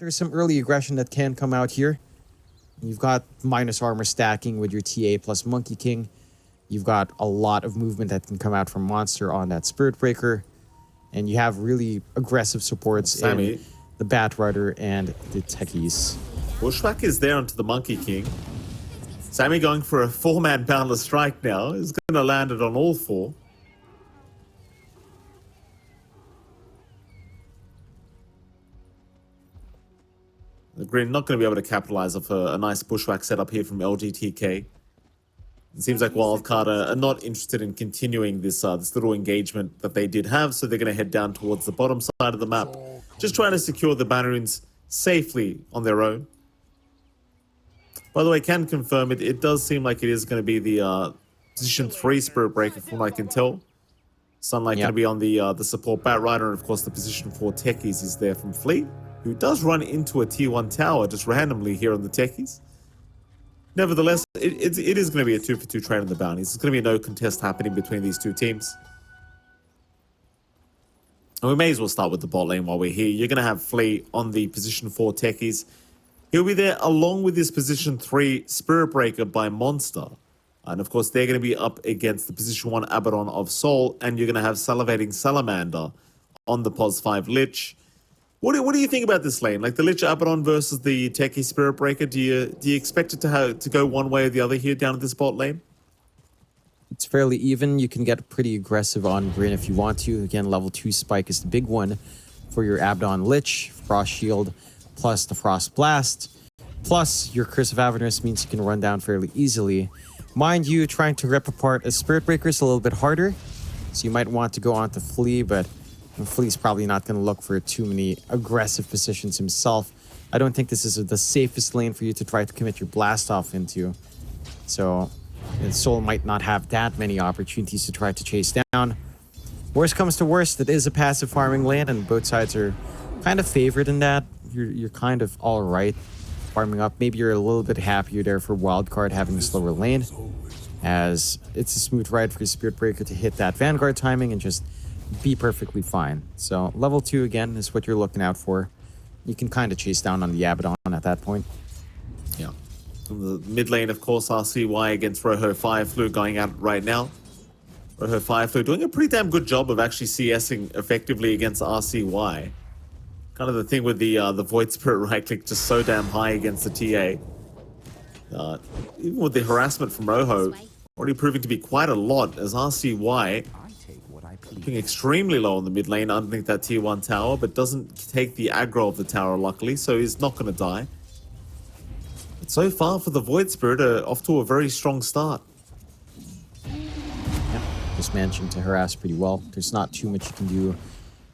there's some early aggression that can come out here. You've got minus armor stacking with your TA plus Monkey King. You've got a lot of movement that can come out from Monster on that Spirit Breaker. And you have really aggressive supports in the Bat Rider and the Techies. Bushwhack is there onto the Monkey King. Sammy going for a 4-man boundless strike now. He's going to land it on all 4. The GRIN not going to be able to capitalize off a nice Bushwhack setup here from LGTK. It seems like Wildcard are not interested in continuing this little engagement that they did have, so they're going to head down towards the bottom side of the map, just trying to secure the bannerings safely on their own. By the way, can confirm it does seem like it is going to be the position 3 Spirit Breaker from what I can tell. Sunlight going to be on the support Bat Rider, and of course the position 4 Techies is there from Fleet, who does run into a tier 1 tower just randomly here on the Techies. Nevertheless, it is going to be a 2-for-2 trade on the bounties. There's going to be no contest happening between these two teams. And we may as well start with the bot lane while we're here. You're going to have Flea on the position 4 Techies. He'll be there along with his position 3 Spirit Breaker by Monster. And of course, they're going to be up against the position 1 Abaddon of Soul. And you're going to have Salivating Salamander on the pos 5 Lich. What do you think about this lane? Like the Lich Abaddon versus the Techie Spirit Breaker. Do you expect it to go one way or the other here down at this bot lane? It's fairly even. You can get pretty aggressive on GRIN if you want to. Again, level 2 Spike is the big one for your Abaddon Lich. Frost Shield plus the Frost Blast. Plus your Curse of Avernus means you can run down fairly easily. Mind you, trying to rip apart a Spirit Breaker is a little bit harder. So you might want to go on to Flea, but Flea's probably not going to look for too many aggressive positions himself. I don't think this is the safest lane for you to try to commit your blast off into. So Soul might not have that many opportunities to try to chase down. Worst comes to worst, it is a passive farming lane, and both sides are kind of favored in that. You're kind of all right farming up. Maybe you're a little bit happier there for Wildcard having a slower lane, as it's a smooth ride for your Spirit Breaker to hit that Vanguard timing and just be perfectly fine. So level 2 again is what you're looking out for. You can kind of chase down on the Abaddon at that point. Yeah. From the mid lane, of course, RCY against Rojo Fireflu going out right now. Rojo Fireflu doing a pretty damn good job of actually CSing effectively against RCY. Kind of the thing with the Void Spirit right click just so damn high against the TA. Even with the harassment from Rojo, already proving to be quite a lot, as RCY keeping extremely low on the mid lane underneath that tier 1 tower, but doesn't take the aggro of the tower, luckily, so he's not going to die. But so far for the Void Spirit, off to a very strong start. Yeah, just managing to harass pretty well. There's not too much you can do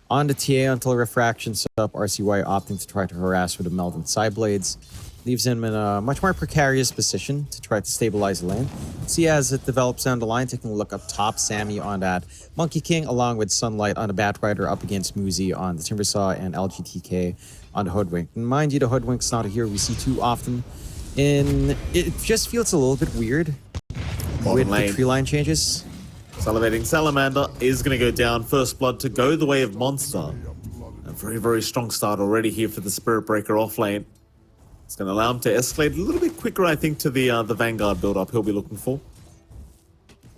on the TA until Refraction's up. RCY opting to try to harass with the Meld and Psyblades. Leaves him in a much more precarious position to try to stabilize the lane. See, as it develops down the line, taking a look up top, Sammy on that Monkey King, along with Sunlight on the Bat Rider up against Muzi on the Timbersaw and LGTK on the Hoodwink. And mind you, the Hoodwink's not a hero we see too often. It just feels a little bit weird with the tree line changes. Salivating Salamander is going to go down. First blood to go the way of Monster. A very, very strong start already here for the Spirit Breaker off lane. It's going to allow him to escalate a little bit quicker, I think, to the Vanguard build-up he'll be looking for.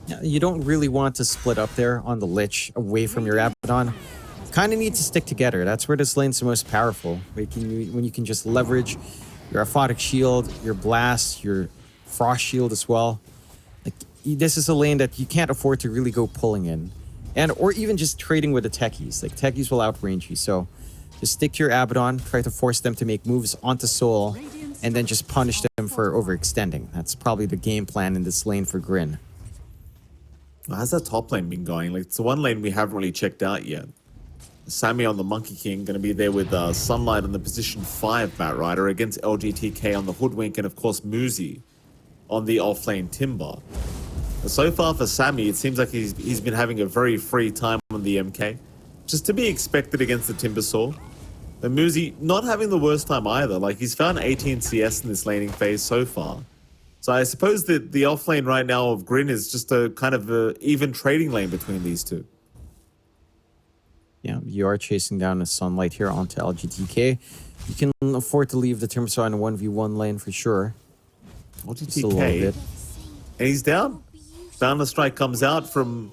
Yeah, you don't really want to split up there on the Lich away from your Abaddon. Kind of need to stick together. That's where this lane's the most powerful. When you can just leverage your Aphotic Shield, your Blast, your Frost Shield as well. Like, this is a lane that you can't afford to really go pulling in. Or even just trading with the Techies. Like, Techies will outrange you, so just stick to your Abaddon, try to force them to make moves onto Soul, and then just punish them for overextending. That's probably the game plan in this lane for GRIN. How's that top lane been going? Like, it's the one lane we haven't really checked out yet. Sammy on the Monkey King, going to be there with Sunlight on the position 5 Bat Rider against LGTK on the Hoodwink, and of course Muzi on the offlane Timber. But so far for Sammy, it seems like he's been having a very free time on the MK. Just to be expected against the Timbersaw. And Muzi not having the worst time either. Like, he's found 18 CS in this laning phase so far. So I suppose that the offlane right now of GRIN is just a kind of a even trading lane between these two. Yeah, you are chasing down a Sunlight here onto LGTK. You can afford to leave the Timbersaw in a 1v1 lane for sure. Just a little TK. bit. And he's down. Boundless Strike comes out from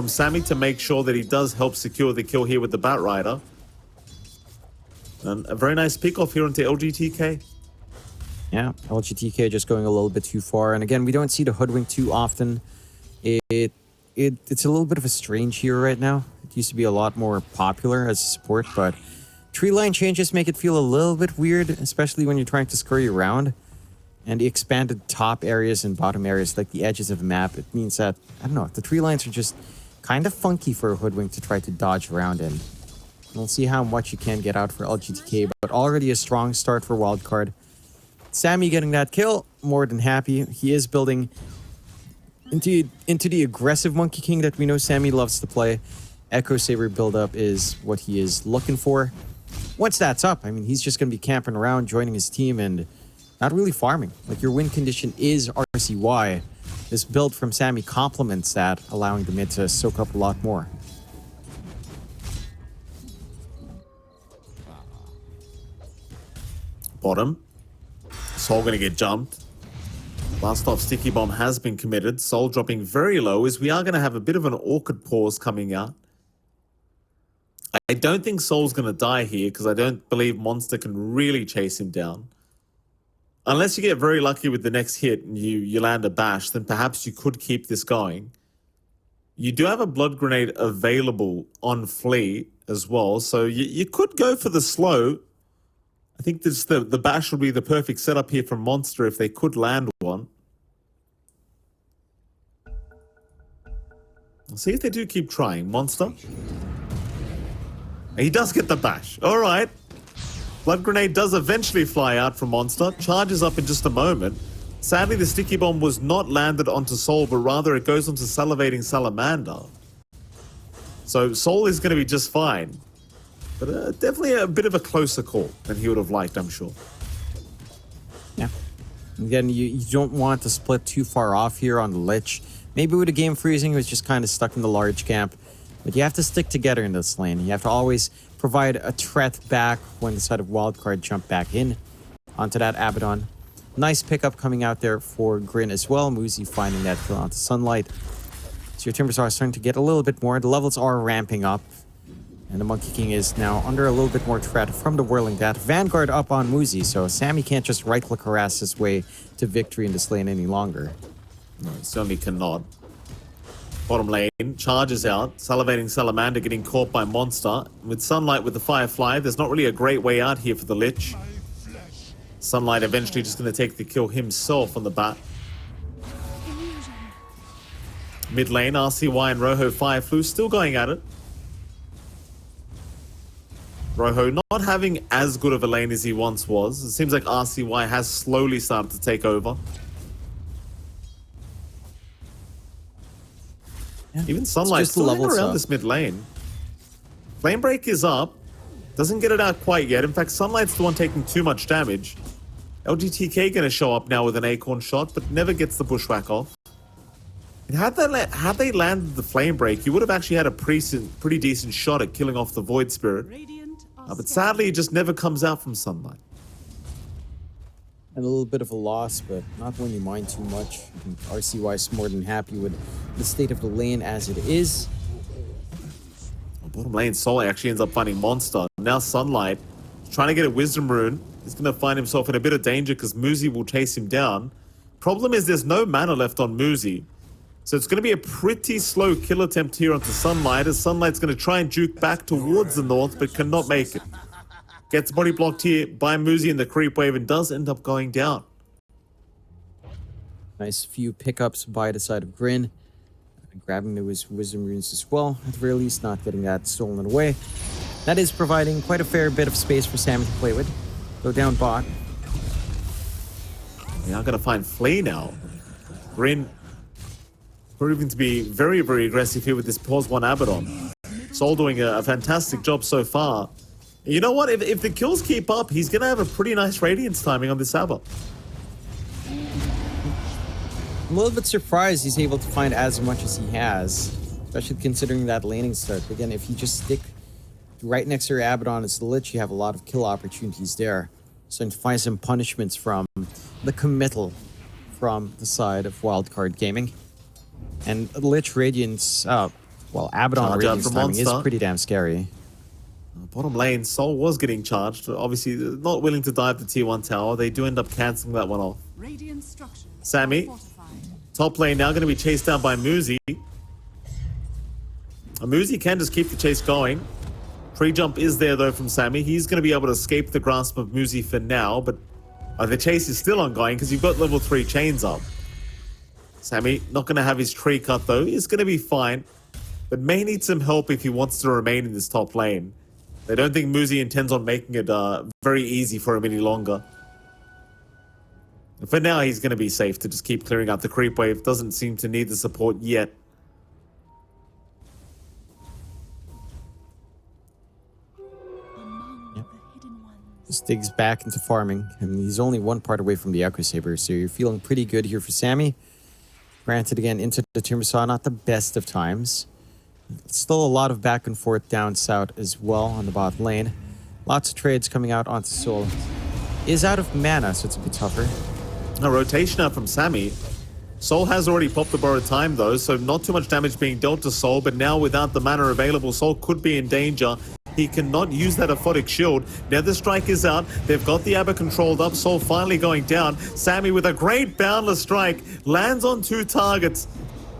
Sammy to make sure that he does help secure the kill here with the Bat Rider. And a very nice pick off here onto LGTK. Yeah, LGTK just going a little bit too far. And again, we don't see the Hoodwink too often. It's a little bit of a strange hero right now. It used to be a lot more popular as a support, but tree line changes make it feel a little bit weird, especially when you're trying to scurry around. And the expanded top areas and bottom areas, like the edges of a map, it means that, I don't know, the tree lines are just kind of funky for a Hoodwink to try to dodge around in. We'll see how much you can get out for LGTK, but already a strong start for Wildcard. Sammy getting that kill, more than happy. He is building into the aggressive Monkey King that we know Sammy loves to play. Echo Saber buildup is what he is looking for. Once that's up, I mean, he's just going to be camping around, joining his team, and not really farming. Like, your win condition is RCY. This build from Sammy complements that, allowing the mid to soak up a lot more. Bottom. Soul going to get jumped. Last off, Sticky Bomb has been committed. Soul dropping very low as we are going to have a bit of an awkward pause coming out. I don't think Soul's going to die here because I don't believe Monster can really chase him down. Unless you get very lucky with the next hit and you land a bash, then perhaps you could keep this going. You do have a Blood Grenade available on Flea as well, so you could go for the slow. I think this, the bash would be the perfect setup here from Monster if they could land one. I'll see if they do keep trying. Monster. He does get the bash. All right. Blood Grenade does eventually fly out from Monster. Charges up in just a moment. Sadly, the Sticky Bomb was not landed onto Soul, but rather it goes onto Salivating Salamander. So Soul is going to be just fine. But definitely a bit of a closer call than he would have liked, I'm sure. Yeah. Again, you don't want to split too far off here on the Lich. Maybe with a game freezing, he was just kind of stuck in the large camp. But you have to stick together in this lane. You have to always provide a threat back when the side of Wildcard jump back in onto that Abaddon. Nice pickup coming out there for GRIN as well. Muzi finding that kill onto Sunlight. So your Timbers are starting to get a little bit more. The levels are ramping up. And the Monkey King is now under a little bit more threat from the Whirling Death. Vanguard up on Muzi, so Sammy can't just right-click harass his way to victory in this lane any longer. No, he certainly cannot. Bottom lane, charges out. Salivating Salamander getting caught by Monster. With Sunlight with the Firefly, there's not really a great way out here for the Lich. Sunlight eventually just going to take the kill himself on the bat. Mid lane, RCY and Rojo Fireflu still going at it. Rojo not having as good of a lane as he once was. It seems like RCY has slowly started to take over. Yeah, even Sunlight still hanging around this mid lane. Flame Break is up. Doesn't get it out quite yet. In fact, Sunlight's the one taking too much damage. LGTK going to show up now with an Acorn shot, but never gets the Bushwhack off. And had they landed the Flame Break, you would have actually had a pretty decent shot at killing off the Void Spirit. But sadly, it just never comes out from Sunlight. And a little bit of a loss, but not when you mind too much. I think RCY is more than happy with the state of the lane as it is. Well, bottom lane, Soul actually ends up finding Monster. Now Sunlight is trying to get a Wisdom Rune. He's going to find himself in a bit of danger because Muzi will chase him down. Problem is there's no mana left on Muzi. So it's going to be a pretty slow kill attempt here onto Sunlight, as Sunlight's going to try and juke back towards the north, but cannot make it. Gets body blocked here by Muzi in the creep wave and does end up going down. Nice few pickups by the side of GRIN. Grabbing those Wisdom Runes as well. At the very least, not getting that stolen away. That is providing quite a fair bit of space for Sammy to play with. Go down bot. We are going to find Flea now. GRIN proving to be very, very aggressive here with this pause 1 Abaddon. Soul doing a fantastic job so far. You know what? If the kills keep up, he's going to have a pretty nice Radiance timing on this Abba. I'm a little bit surprised he's able to find as much as he has, especially considering that laning start. Again, if you just stick right next to your Abaddon is the Lich. You have a lot of kill opportunities there. So to find some punishments from the committal from the side of Wildcard Gaming. And Lich Radiance, well, Abaddon Charge out Radiance from timing is Monster. pretty damn scary. Bottom lane, Soul was getting charged. Obviously, not willing to dive the tier 1 tower. They do end up cancelling that one off. Sammy, top lane now going to be chased down by Muzi. Muzi can just keep the chase going. Pre-jump is there though from Sammy. He's going to be able to escape the grasp of Muzi for now, but the chase is still ongoing because you've got level 3 chains up. Sammy not going to have his tree cut though. He's going to be fine, but may need some help if he wants to remain in this top lane. They don't think Muzi intends on making it very easy for him any longer. For now, he's going to be safe to just keep clearing out the creep wave. Doesn't seem to need the support yet. Just digs back into farming. I mean, he's only one part away from the Echo Saber, so you're feeling pretty good here for Sammy. Granted, again, into the Timbersaw, not the best of times. Still a lot of back and forth down south as well on the bot lane. Lots of trades coming out onto Soul. Is out of mana, so it's a bit tougher. A rotation out from Sammy. Soul has already popped the borrowed time though, so not too much damage being dealt to Soul, but now without the mana available, Soul could be in danger. He cannot use that aphotic shield. Nether Strike is out. They've got the Abba controlled up. Soul finally going down. Sammy with a great boundless strike lands on 2 targets.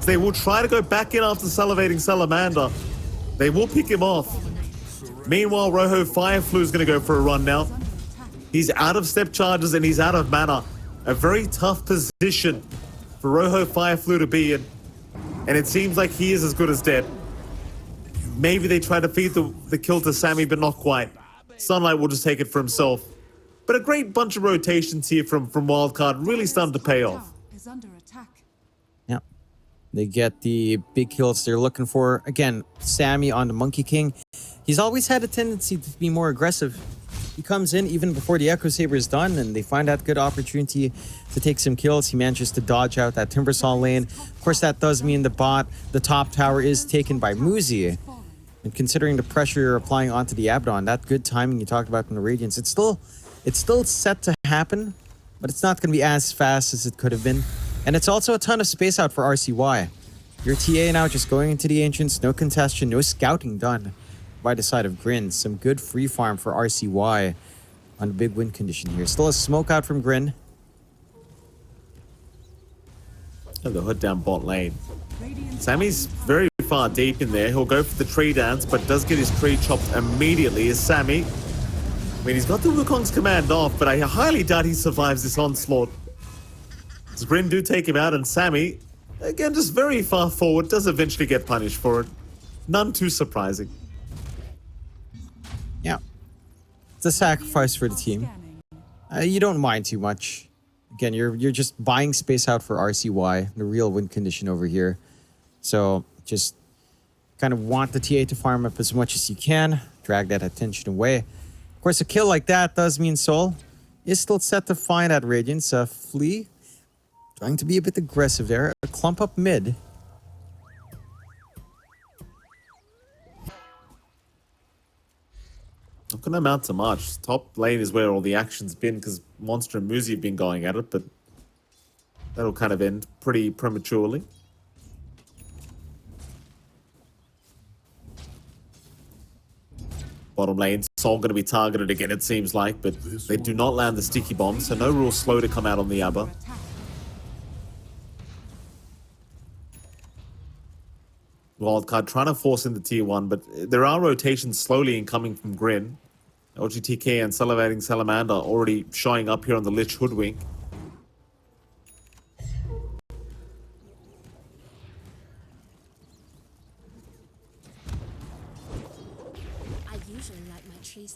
They will try to go back in after Salivating Salamander. They will pick him off. Meanwhile, Rojo Fireflu is going to go for a run now. He's out of step charges and he's out of mana. A very tough position for Rojo Fireflu to be in. And it seems like he is as good as dead. Maybe they try to feed the kill to Sammy, but not quite. Sunlight will just take it for himself. But a great bunch of rotations here from Wildcard, really starting to pay off. Yeah. They get the big kills they're looking for. Again, Sammy on the Monkey King. He's always had a tendency to be more aggressive. He comes in even before the Echo Saber is done, and they find that good opportunity to take some kills. He manages to dodge out that Timbersaw lane. Of course, that does mean the top tower is taken by Muzi. And considering the pressure you're applying onto the Abaddon, that good timing you talked about from the Radiance, it's still set to happen, but it's not going to be as fast as it could have been. And it's also a ton of space out for RCY. Your TA now just going into the Ancients, no contestation, no scouting done by the side of GRIN. Some good free farm for RCY on a big win condition here. Still a smoke out from GRIN. And the hood down bot lane. Sammy's very far deep in there. He'll go for the tree dance, but does get his tree chopped immediately as Sammy. I mean, he's got the Wukong's command off, but I highly doubt he survives this onslaught. As GRIN do take him out, and Sammy, again, just very far forward, does eventually get punished for it. None too surprising. Yeah. It's a sacrifice for the team. You don't mind too much. Again, you're just buying space out for RCY, the real win condition over here. So just kind of want the TA to farm up as much as you can, drag that attention away. Of course, a kill like that does mean Soul is still set to find that Radiance. Flea trying to be a bit aggressive there. A clump up mid. Not going to amount to much. Top lane is where all the action's been because Monster and Muzi have been going at it, but that'll kind of end pretty prematurely. Bottom lane, Soul going to be targeted again, it seems like, but they do not land the sticky bomb, so no real slow to come out on the Abba. Wildcard trying to force in the tier 1, but there are rotations slowly incoming from GRIN. LGTK and Salivating Salamander already showing up here on the Lich Hoodwink.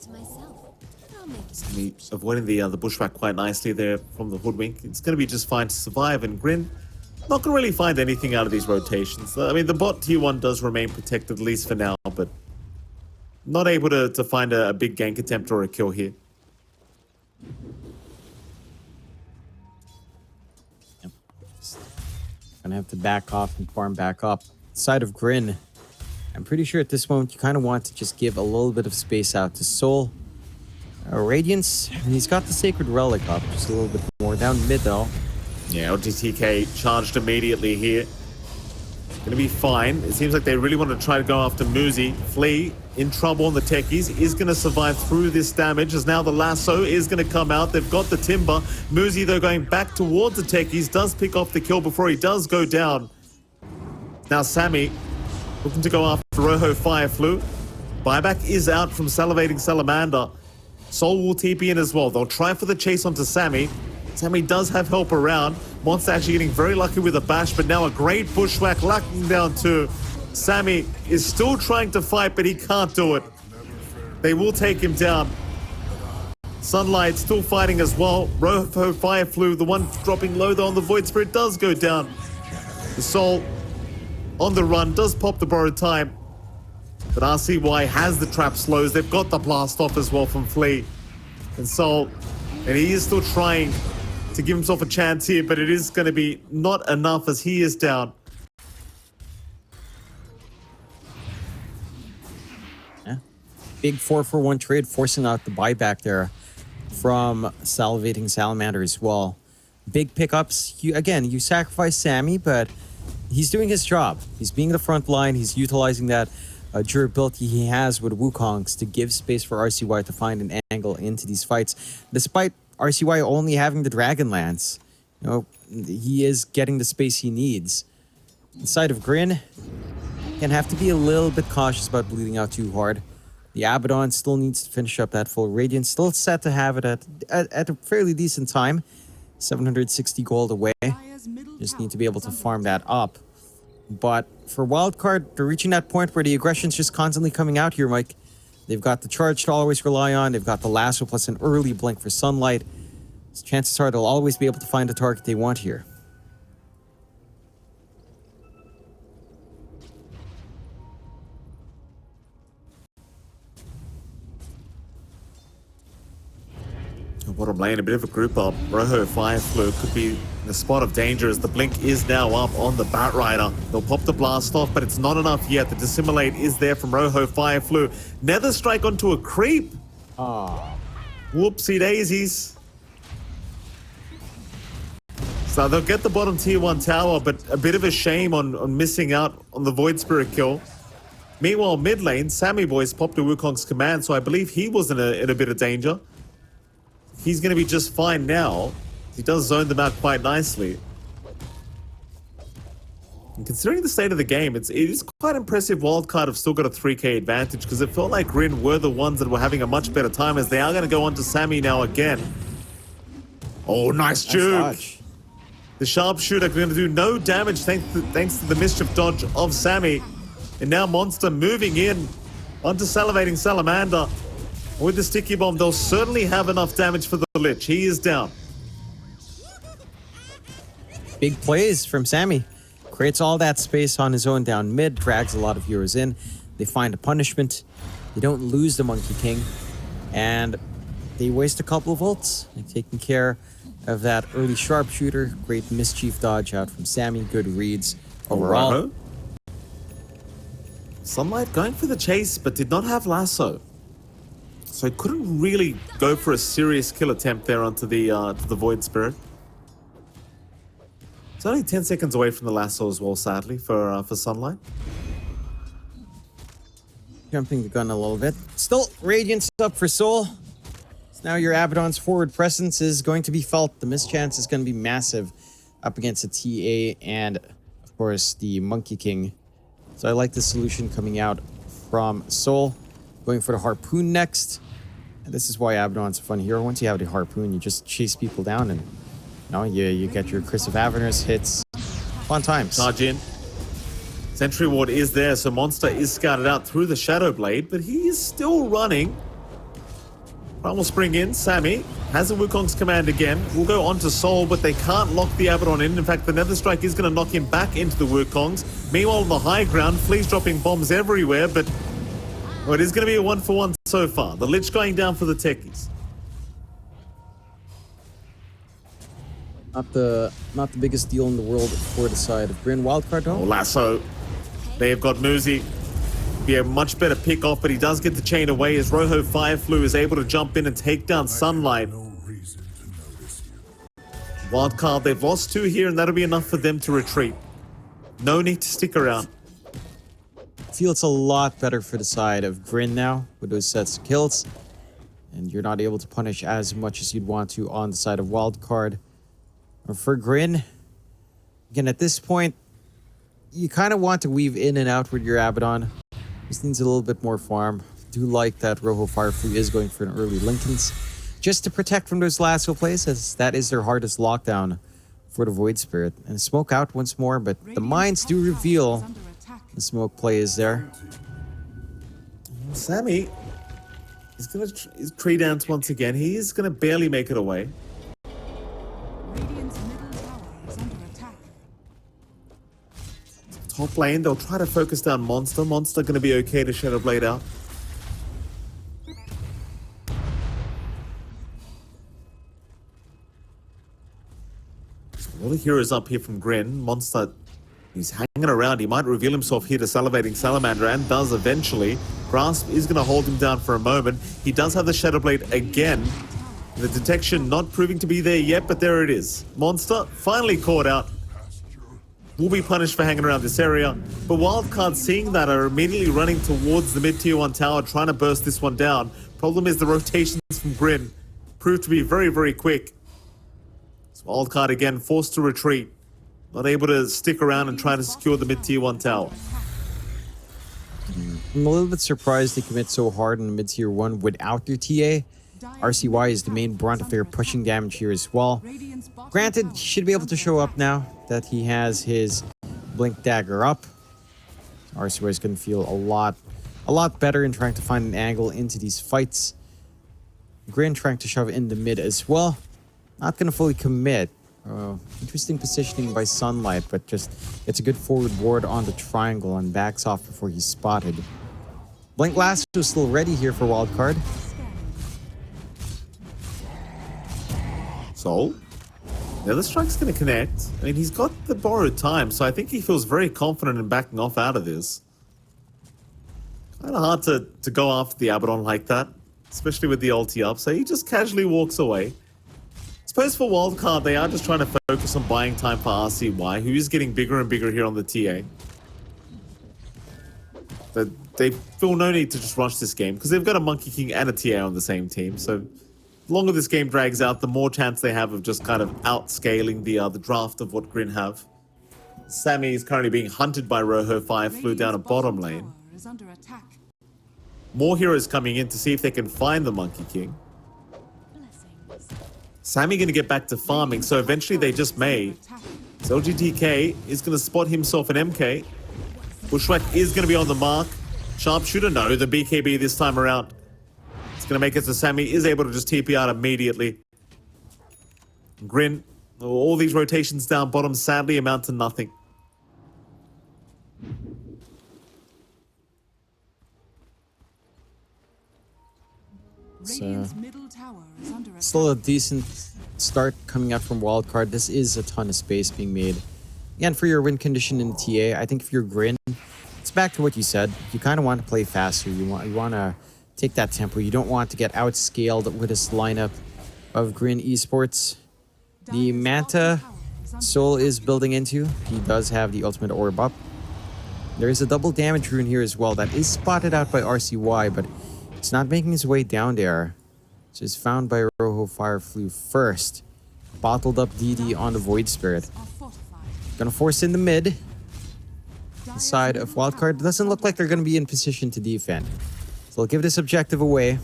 To myself. I'll make Sammy avoiding the bushwhack quite nicely there from the Hoodwink. It's going to be just fine to survive, and GRIN not going to really find anything out of these rotations. I mean, the bot tier 1 does remain protected, at least for now, but not able to find a big gank attempt or a kill here. Yep. Gonna have to back off and farm back up. Side of GRIN. I'm pretty sure at this moment you kind of want to just give a little bit of space out to Soul. Radiance, he's got the Sacred Relic up, just a little bit more. Down mid though. Yeah, LGTK charged immediately here. Gonna be fine. It seems like they really want to try to go after Muzi. Flea in trouble on the techies, is gonna survive through this damage as now the lasso is gonna come out. They've got the timber. Muzi though going back towards the techies, does pick off the kill before he does go down. Now Sammy looking to go after Rojo Fireflu. Buyback is out from Salivating Salamander. Soul will TP in as well. They'll try for the chase onto Sammy. Sammy does have help around. Monster actually getting very lucky with a bash, but now a great bushwhack locking down too. Sammy is still trying to fight, but he can't do it. They will take him down. Sunlight still fighting as well. Rojo Fireflu, the one dropping low though on the Void Spirit, does go down. The Soul on the run, does pop the borrowed time. But RCY has the trap slows. They've got the blast off as well from Flea. And Soul, and he is still trying to give himself a chance here, but it is going to be not enough as he is down. Yeah. Big 4-for-1 trade, forcing out the buyback there from Salivating Salamander as well. Big pickups. You sacrifice Sammy, but he's doing his job. He's being the front line. He's utilizing that durability he has with Wukongs to give space for RCY to find an angle into these fights. Despite RCY only having the Dragonlance, you know, he is getting the space he needs. Inside of GRIN, can have to be a little bit cautious about bleeding out too hard. The Abaddon still needs to finish up that full Radiance. Still set to have it at a fairly decent time. 760 gold away. Just need to be able to farm that up. But for Wildcard, they're reaching that point where the aggression's just constantly coming out here, Mike. They've got the charge to always rely on. They've got the lasso plus an early blink for Sunlight. So chances are they'll always be able to find the target they want here. Bottom lane, a bit of a group up. Rojo Fireflu could be in a spot of danger as the blink is now up on the Batrider. They'll pop the blast off, but it's not enough yet. The Dissimulate is there from Rojo Fireflu. Nether Strike onto a creep. Whoopsie daisies. So they'll get the bottom tier 1 tower, but a bit of a shame on missing out on the Void Spirit kill. Meanwhile, mid lane, Sammy Boys popped a Wukong's command, so I believe he was in a bit of danger. He's going to be just fine now. He does zone them out quite nicely. And considering the state of the game, it is quite impressive Wildcard have still got a 3k advantage because it felt like GRIN were the ones that were having a much better time as they are going to go on to Sammy now again. Oh, nice juke. The sharpshooter going to do no damage thanks to the mischief dodge of Sammy. And now Monster moving in onto Salivating Salamander. With the sticky bomb, they'll certainly have enough damage for the Lich. He is down. Big plays from Sammy. Creates all that space on his own down mid, drags a lot of heroes in. They find a punishment. They don't lose the Monkey King. And they waste a couple of ults. They're taking care of that early sharpshooter. Great mischief dodge out from Sammy. Good reads overall. Sunlight going for the chase, but did not have lasso. So couldn't really go for a serious kill attempt there onto the Void Spirit. It's only 10 seconds away from the lasso as well, sadly, for Sunlight. Jumping the gun a little bit. Still, Radiance up for Soul. So now your Abaddon's forward presence is going to be felt. The mischance is going to be massive up against the TA and, of course, the Monkey King. So I like the solution coming out from Soul. Going for the Harpoon next. And this is why Abaddon's a fun hero. Once you have the Harpoon, you just chase people down and you get your Curse of Avernus hits. Fun times. Charge in. Sentry Ward is there, so Monster is scouted out through the Shadow Blade, but he is still running. Primal Spring in. Sammy has a Wukong's command again. Will go on to Soul, but they can't lock the Abaddon in. In fact, the Nether Strike is going to knock him back into the Wukongs. Meanwhile, on the high ground, Flea's dropping bombs everywhere, but well, it is going to be a 1-for-1 so far. The Lich going down for the techies. Not the biggest deal in the world for the side of GRIN. Wildcard though. Oh, lasso. They have got Muzi. Be a much better pick off, but he does get the chain away as Rojo Fireflu is able to jump in and take down Sunlight. Wildcard, they've lost 2 here, and that'll be enough for them to retreat. No need to stick around. Feels a lot better for the side of GRIN now with those sets of kills. And you're not able to punish as much as you'd want to on the side of Wildcard. Or for GRIN, again, at this point, you kind of want to weave in and out with your Abaddon. This needs a little bit more farm. Do like that Rojo Fireflu is going for an early Lincolns, just to protect from those lasso plays, as that is their hardest lockdown for the Void Spirit. And smoke out once more, but the mines do reveal the smoke play is there. Sammy is going to tree dance once again. He is going to barely make it away. Top lane, they'll try to focus down Monster. Monster going to be okay to Shadow Blade out. A lot of heroes up here from GRIN. Monster, he's hanging around. He might reveal himself here to Salivating Salamander, and does eventually. Grasp is going to hold him down for a moment. He does have the Shadow Blade again. The detection not proving to be there yet, but there it is. Monster finally caught out. Will be punished for hanging around this area. But Wildcard, seeing that, are immediately running towards the mid-tier 1 tower, trying to burst this one down. Problem is the rotations from GRIN proved to be very, very quick. So Wildcard again forced to retreat. Not able to stick around and try to secure the mid-tier 1 tower. I'm a little bit surprised they commit so hard in mid-tier 1 without their TA. RCY is the main brunt of their pushing damage here as well. Granted, he should be able to show up now that he has his Blink Dagger up. RCY is going to feel a lot better in trying to find an angle into these fights. GRIN trying to shove in the mid as well. Not going to fully commit. Interesting positioning by Sunlight, but just it's a good forward ward on the triangle and backs off before he's spotted. Blink Lasso is still ready here for Wildcard. So, the other strike's going to connect. I mean, he's got the borrowed time, so I think he feels very confident in backing off out of this. Kind of hard to go after the Abaddon like that, especially with the ulti up, so he just casually walks away. I suppose for Wildcard, they are just trying to focus on buying time for RCY, who is getting bigger and bigger here on the TA. But they feel no need to just rush this game, because they've got a Monkey King and a TA on the same team, so the longer this game drags out, the more chance they have of just kind of outscaling the draft of what GRIN have. Sammy is currently being hunted by Rojo Fireflu down a bottom lane. More heroes coming in to see if they can find the Monkey King. Sammy going to get back to farming, so eventually they just may. So LGTK is going to spot himself an MK. Bushwhack is going to be on the mark. Sharpshooter, no, the BKB this time around. It's going to make it so Sammy is able to just TP out immediately. GRIN, all these rotations down bottom sadly amount to nothing. Still a decent start coming out from Wildcard. This is a ton of space being made. Again, for your win condition in the TA, I think if you're GRIN, it's back to what you said. You kind of want to play faster. You want to take that tempo. You don't want to get outscaled with this lineup of GRIN Esports. The Manta Soul is building into. He does have the ultimate orb up. There is a double damage rune here as well that is spotted out by RCY, but it's not making his way down there. It's just found by Rojo Fireflu first. Bottled up DD on the Void Spirit. Gonna force in the mid. The side of Wildcard doesn't look like they're gonna be in position to defend. So I'll give this objective away.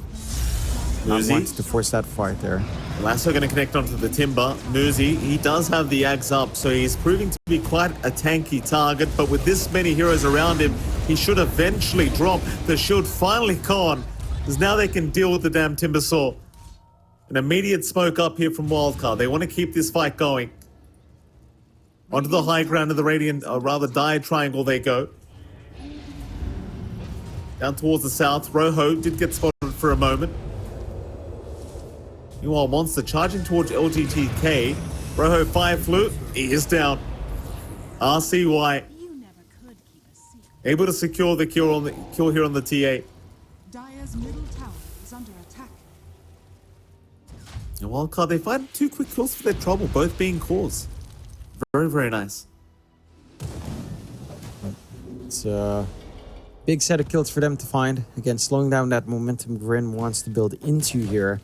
Not wanting to force that fight there. Lasso going to connect onto the Timber. Nuzi, he does have the Ags up, so he's proving to be quite a tanky target, but with this many heroes around him, he should eventually drop. The shield finally gone, because now they can deal with the damn Timber Saw. An immediate smoke up here from Wildcard. They want to keep this fight going. Onto the high ground of the Radiant, or rather Dire Triangle they go. Down towards the south, Rojo did get spotted for a moment. Meanwhile, Monster charging towards LGTK. Rojo Fireflu, he is down. RCY Able to secure the kill here on the TA. Dire's middle tower is under attack. And Wildcard, they find 2 quick kills for their trouble, both being cores. Very, very nice. It's a big set of kills for them to find. Again, slowing down that momentum GRIN wants to build into here,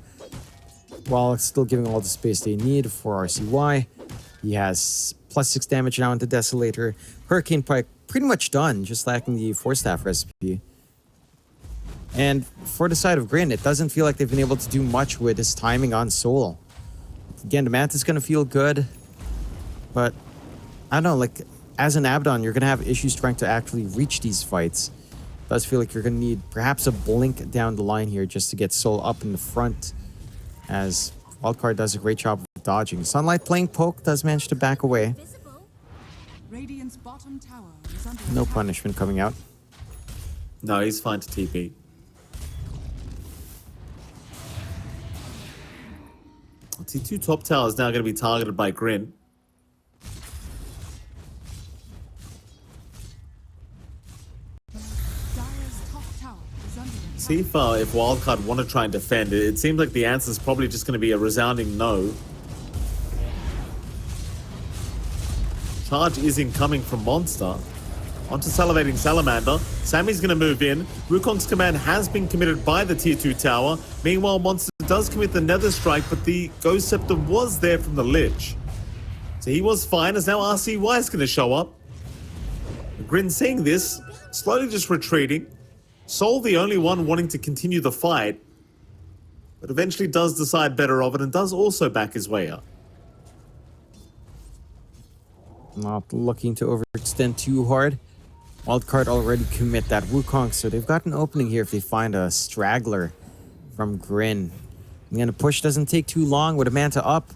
while still giving all the space they need for RCY. He has +6 damage now into Desolator. Hurricane Pike pretty much done, just lacking the 4-staff recipe. And for the side of GRIN, it doesn't feel like they've been able to do much with his timing on Soul. Again, the Mantis is going to feel good, but I don't know, like, as an Abaddon, you're going to have issues trying to actually reach these fights. It does feel like you're going to need perhaps a blink down the line here just to get Soul up in the front, as Wildcard does a great job of dodging. Sunlight playing poke does manage to back away. Visible. Radiant's bottom tower is under No attack. punishment coming out. No, he's fine to TP. T2 top tower is now going to be targeted by GRIN. Dire's top tower is under attack. See if Wildcard want to try and defend it. It seems like the answer is probably just going to be a resounding no. Charge is incoming from Monster. Onto Salivating Salamander. Sammy's going to move in. Wukong's command has been committed by the tier 2 tower. Meanwhile, Monster does commit the Nether Strike, but the Ghost Scepter was there from the Lich. So he was fine, as now RCY is going to show up. GRIN seeing this, slowly just retreating. Soul the only one wanting to continue the fight, but eventually does decide better of it and does also back his way up. Not looking to overextend too hard. Wildcard already commit that Wukong, so they've got an opening here if they find a straggler from GRIN. Again, the push doesn't take too long with a Manta up.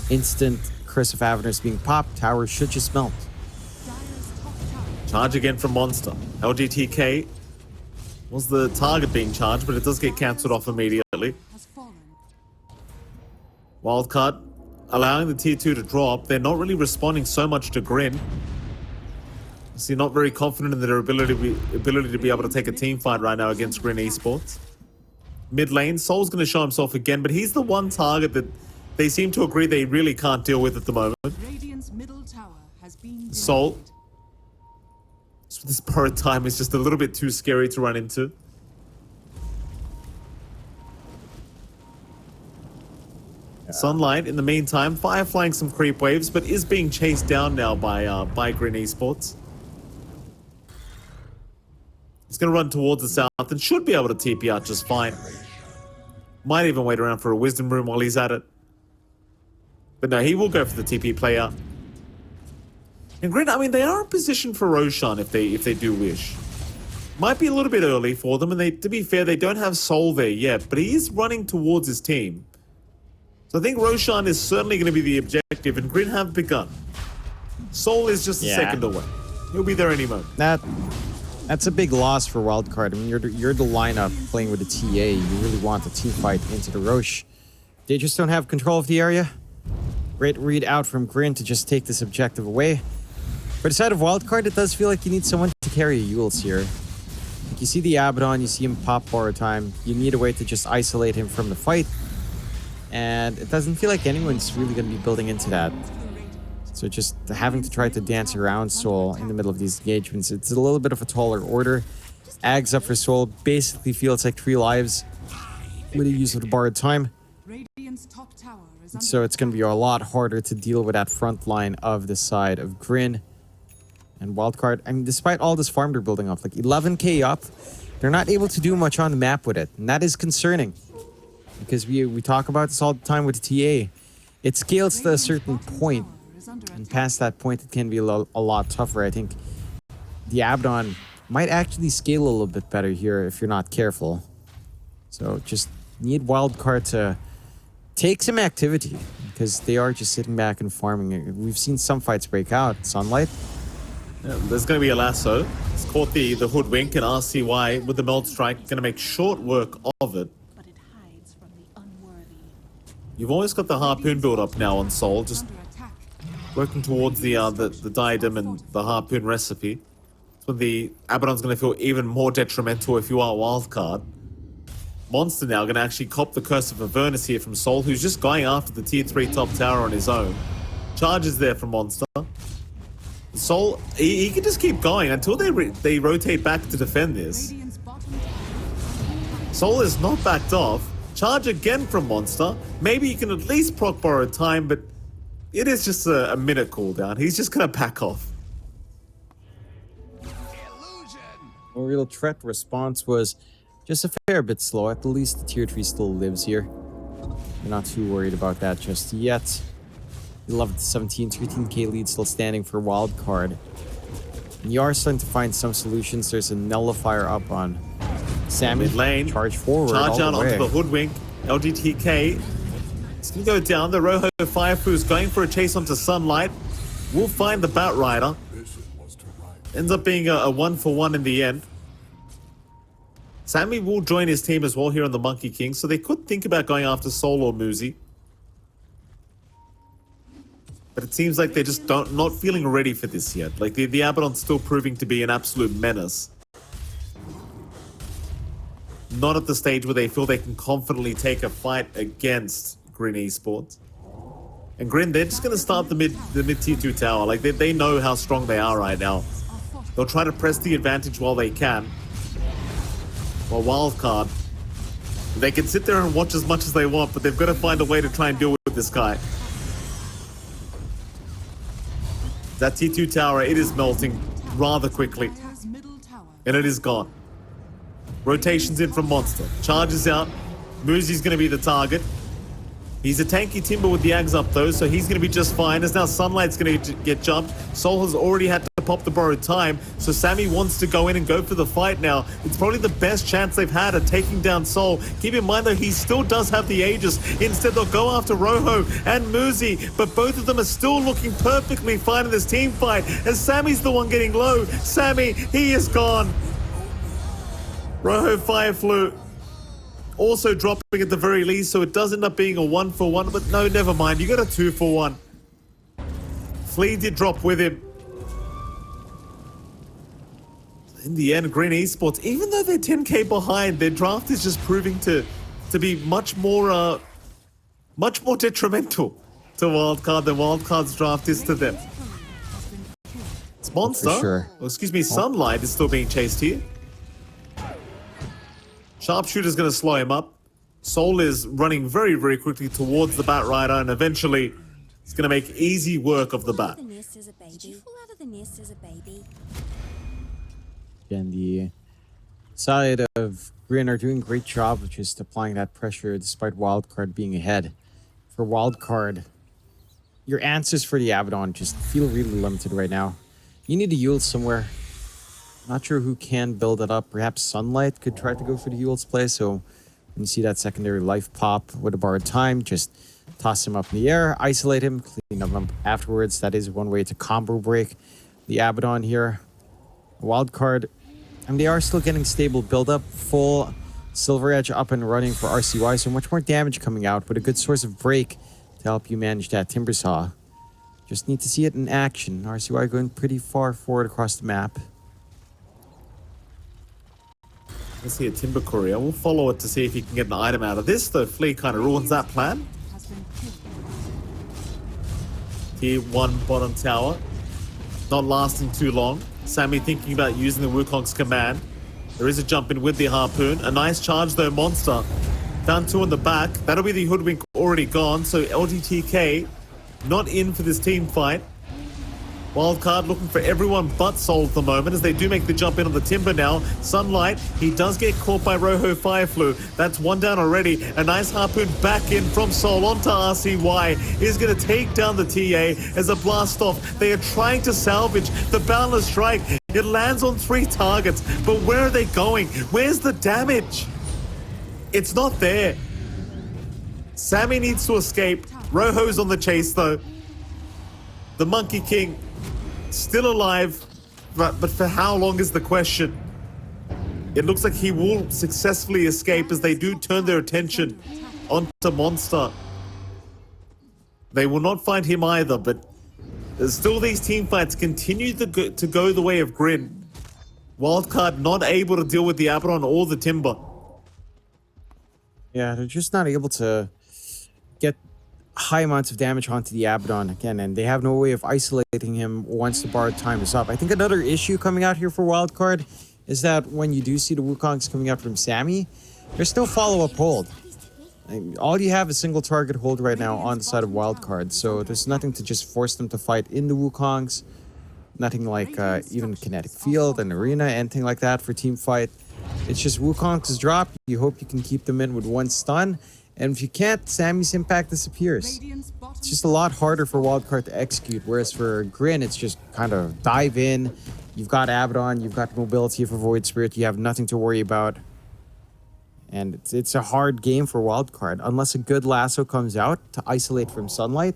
Instant Curse of Avernus being popped. Tower should just melt. Dire's top tower Charge again from Monster. LGTK was the target being charged, but it does get cancelled off immediately. has fallen. Wildcard allowing the tier 2 to drop. They're not really responding so much to GRIN. So you're not very confident in their ability to be able to take a team fight right now against GRIN Esports. Mid lane, Soul's going to show himself again, but he's the one target that they seem to agree they really can't deal with at the moment. Radiant's middle tower has been Soul. destroyed. So this borrowed time is just a little bit too scary to run into. Sunlight, in the meantime, fireflying some creep waves, but is being chased down now by GRIN Esports. He's going to run towards the south and should be able to TP out just fine. Might even wait around for a wisdom room while he's at it. But no, he will go for the TP play out. And GRIN, I mean, they are in position for Roshan if they do wish. Might be a little bit early for them, and to be fair, they don't have Soul there yet, but he is running towards his team. So I think Roshan is certainly going to be the objective, and GRIN have begun. Soul is just a second away. He'll be there any moment. That's a big loss for Wildcard. I mean, you're the lineup playing with the TA. You really want the team fight into the Roche. They just don't have control of the area. Great read out from GRIN to just take this objective away. For the side of Wildcard, it does feel like you need someone to carry Yules here. Like you see the Abaddon, you see him pop borrow time. You need a way to just isolate him from the fight. And it doesn't feel like anyone's really going to be building into that. So just having to try to dance around Soul in the middle of these engagements, it's a little bit of a taller order. Ags up for Soul basically feels like 3 lives with the use of the borrowed time. Radiant's top tower is under So it's going to be a lot harder to deal with that front line of the side of GRIN. And Wildcard, I mean, despite all this farm they're building up, like 11k up, they're not able to do much on the map with it. And that is concerning. Because we talk about this all the time with the TA. It scales to a certain point, and past that point, it can be a lot tougher. I think the Abaddon might actually scale a little bit better here if you're not careful. So just need Wildcard to take some activity, because they are just sitting back and farming. We've seen some fights break out. Sunlight. Yeah, there's going to be a lasso. It's caught the hoodwink, and RCY with the melt strike going to make short work of it. but it hides from the unworthy. You've always got the harpoon build up now on Soul, just Under attack. working towards the diadem and the harpoon recipe. So the Abaddon's going to feel even more detrimental if you are Wildcard. Monster now going to actually cop the Curse of Avernus here from Soul, who's just going after the tier 3 top tower on his own. Charges there from Monster. Soul, he can just keep going until they rotate back to defend this. Radiant's bottom tower. Soul is not backed off. Charge again from Monster. Maybe you can at least proc borrowed time, but it is just a minute cooldown. He's just going to back off. No real threat. Response was just a fair bit slow. At the least the tier 3 still lives here. We're not too worried about that just yet. 11 to 17, 13k lead still standing for Wildcard. And you are starting to find some solutions. There's a nullifier up on Sammy. Mid lane. Charge forward. Charge all out the way. onto the Hoodwink. LGTK. It's going to go down. The Rojo Fireflu is going for a chase onto Sunlight. We'll find the Batrider. Ends up being a 1-for-1 in the end. Sammy will join his team as well here on the Monkey King, so they could think about going after Soul or Muzi. But it seems like they're just not feeling ready for this yet. Like the Abaddon's still proving to be an absolute menace. Not at the stage where they feel they can confidently take a fight against GRIN Esports. And GRIN, they're just going to start the mid tier 2 tower. Like they know how strong they are right now. They'll try to press the advantage while they can. While Wildcard, they can sit there and watch as much as they want, but they've got to find a way to try and deal with this guy. That tier 2 tower, it is melting rather quickly. Has middle tower. And it is gone. Rotations in from Monster. Charges out. Muzi's going to be the target. He's a tanky Timber with the Ags up though, so he's going to be just fine. As now Sunlight's going to get jumped. Soul has already had to pop the borrowed time, so Sammy wants to go in and go for the fight now. It's probably the best chance they've had at taking down Soul. Keep in mind though, he still does have the Aegis. Instead they'll go after Rojo and Muzi, but both of them are still looking perfectly fine in this team fight, as Sammy's the one getting low. Sammy, he is gone. Rojo Fireflu also dropping at the very least, so it does end up being a 1-for-1, but no, never mind. You got a 2-for-1. Flea did drop with him. In the end, GRIN Esports, even though they're 10k behind, their draft is just proving to be much more detrimental to Wildcard than Wildcard's draft is to them. It's Monster. sure. Oh, excuse me, Sunlight is still being chased here. Sharpshooter's going to slow him up. Soul is running very, very quickly towards the Batrider, and eventually it's going to make easy work of the Bat. The nest as a baby. Did you fall out of the nest as a baby? And the side of GRIN are doing a great job of just applying that pressure despite Wildcard being ahead. For Wildcard, your answers for the Abaddon just feel really limited right now. You need to yield somewhere. Not sure who can build it up. Perhaps Sunlight could try to go for the Yule's play. So when you see that secondary life pop with a borrowed time, just toss him up in the air, isolate him, clean him up afterwards. That is one way to combo break the Abaddon here. Wildcard, and they are still getting stable build up. Full Silver Edge up and running for RCY. So much more damage coming out with a good source of break to help you manage that Timber Saw. Just need to see it in action. RCY going pretty far forward across the map. Let's see a Timber Courier. We'll follow it to see if he can get an item out of this, though Flea kind of ruins that plan. Has been killed. Tier 1 bottom tower. Not lasting too long. Sammy thinking about using the Wukong's command. There is a jump in with the Harpoon. A nice charge though, Monster. Found 2 on the back. That'll be the Hoodwink already gone, so LGTK not in for this team fight. Wildcard looking for everyone but Soul at the moment, as they do make the jump in on the Timber now. Sunlight, he does get caught by Rojo Fireflu. That's 1 down already. A nice Harpoon back in from Soul onto RCY. Is going to take down the TA as a blast off. They are trying to salvage the Boundless Strike. It lands on 3 targets, but where are they going? Where's the damage? It's not there. Sammy needs to escape. Rojo's on the chase though. The Monkey King still alive, but for how long is the question? It looks like he will successfully escape as they do turn their attention onto Monster. They will not find him either, but still these team fights continue to go the way of GRIN. Wildcard not able to deal with the Abaddon or the Timber. Yeah, they're just not able to get high amounts of damage onto the Abaddon again, and they have no way of isolating him once the borrowed time is up. I think another issue coming out here for Wildcard is that when you do see the Wukongs coming out from Sammy, there's no follow-up hold. All you have is single target hold right now on the side of Wildcard, so there's nothing to just force them to fight in the Wukongs. Nothing like even kinetic field and arena, anything like that for team fight. It's just Wukong's drop. You hope you can keep them in with one stun, and if you can't, Sammy's impact disappears. It's just a lot harder for Wildcard to execute, whereas for GRIN, it's just kind of dive in. You've got Abaddon, you've got mobility for Void Spirit, you have nothing to worry about. And it's a hard game for Wildcard, unless a good lasso comes out to isolate from sunlight,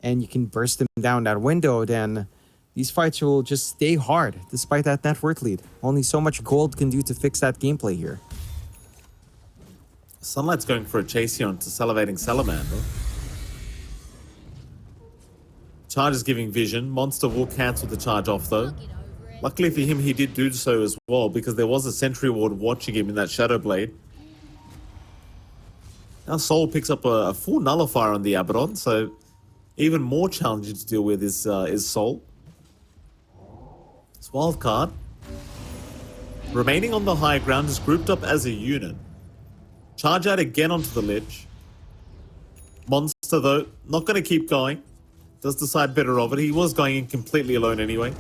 and you can burst them down that window, then these fights will just stay hard, despite that net worth lead. Only so much gold can do to fix that gameplay here. Sunlight's going for a chase here onto Salivating Salamander. Charge is giving vision. Monster will cancel the charge off though. Luckily for him, he did do so as well, because there was a sentry ward watching him in that Shadow Blade. Now Soul picks up a full nullifier on the Abaddon, so even more challenging to deal with is Soul. It's Wildcard. Remaining on the high ground, is grouped up as a unit. Charge out again onto the Lich. Monster though, not going to keep going. Does decide better of it. He was going in completely alone anyway.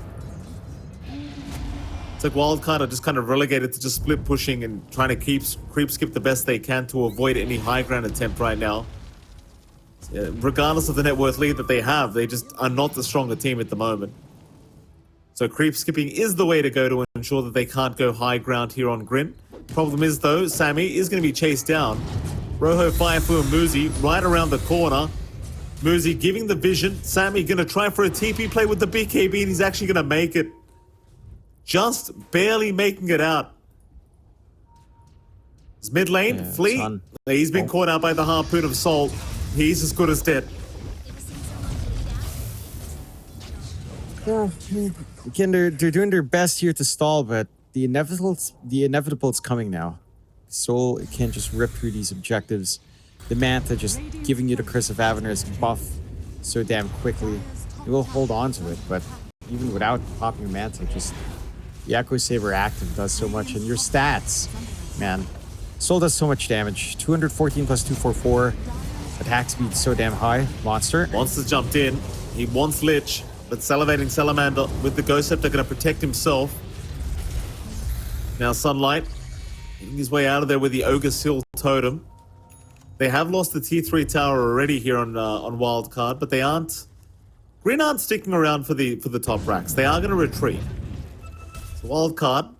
It's like Wildcard are just kind of relegated to just split pushing and trying to creep skip the best they can to avoid any high ground attempt right now. Regardless of the net worth lead that they have, they just are not the stronger team at the moment. So creep skipping is the way to go to ensure that they can't go high ground here on GRIN. Problem is though, Sammy is going to be chased down. Rojo, Firefu and Muzi right around the corner. Muzi giving the vision. Sammy going to try for a TP play with the BKB, and he's actually going to make it. Just barely making it out. His mid lane, Flea. He's been caught out by the harpoon of Soul. He's as good as dead. Yeah, again, they're doing their best here to stall, but the inevitable is coming now. Soul can't just rip through these objectives. The Manta just giving you the Curse of Avenir's buff so damn quickly. You will hold on to it, but even without popping your Manta, just the Echo Saber active does so much. And your stats, man. Soul does so much damage. 214 plus 244. Attack speed so damn high. Monster's jumped in. He wants Lich, but Salivating Salamander with the Ghost Scepter going to protect himself. Now Sunlight, making his way out of there with the Ogre Seal Totem. They have lost the tier 3 tower already here on Wildcard, but they aren't. GRIN aren't sticking around for the top racks. They are going to retreat. So Wildcard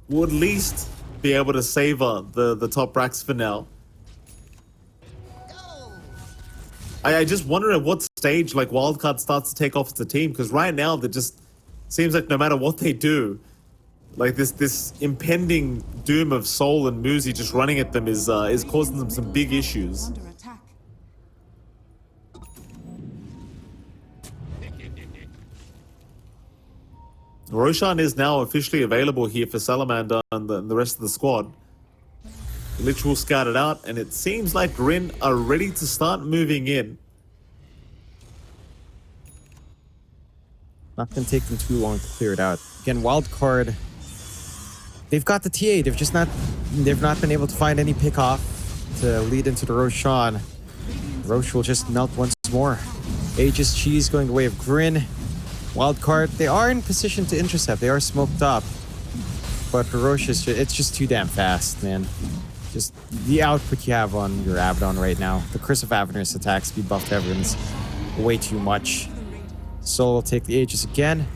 will at least be able to savor the top racks for now. I just wonder at what stage like Wildcard starts to take off as a team, because right now it just seems like no matter what they do, like this impending doom of Soul and Muzi just running at them is causing them some big issues. Under attack. Roshan is now officially available here for Salamander and the rest of the squad. Lich will scout it out, and it seems like GRIN are ready to start moving in. Not going to take them too long to clear it out. Again, Wildcard, they've got the TA. They've not been able to find any pick off to lead into the Roshan. Roche will just melt once more. Aegis Cheese going the way of GRIN. Wildcard, they are in position to intercept. They are smoked up. But Roche is it's just too damn fast, man. Just the output you have on your Abaddon right now. The Curse of Avenir's attack speed buff to everyone's way too much. Soul will take the Aegis again.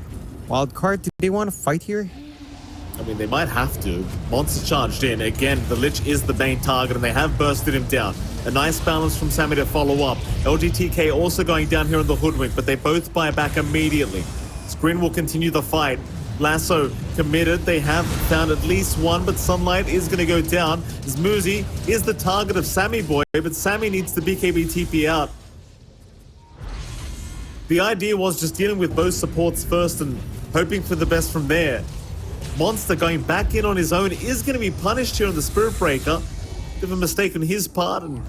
Wildcard, do they want to fight here? I mean, they might have to. Monster charged in. Again, the Lich is the main target, and they have bursted him down. A nice balance from Sammy to follow up. LGTK also going down here on the Hoodwink, but they both buy back immediately. GRIN will continue the fight. Lasso committed. They have found at least one, but Sunlight is going to go down. As Muzi is the target of Sammy Boy, but Sammy needs the BKB TP out. The idea was just dealing with both supports first and hoping for the best from there. Monster going back in on his own is going to be punished here on the Spirit Breaker. Bit of a mistake on his part, and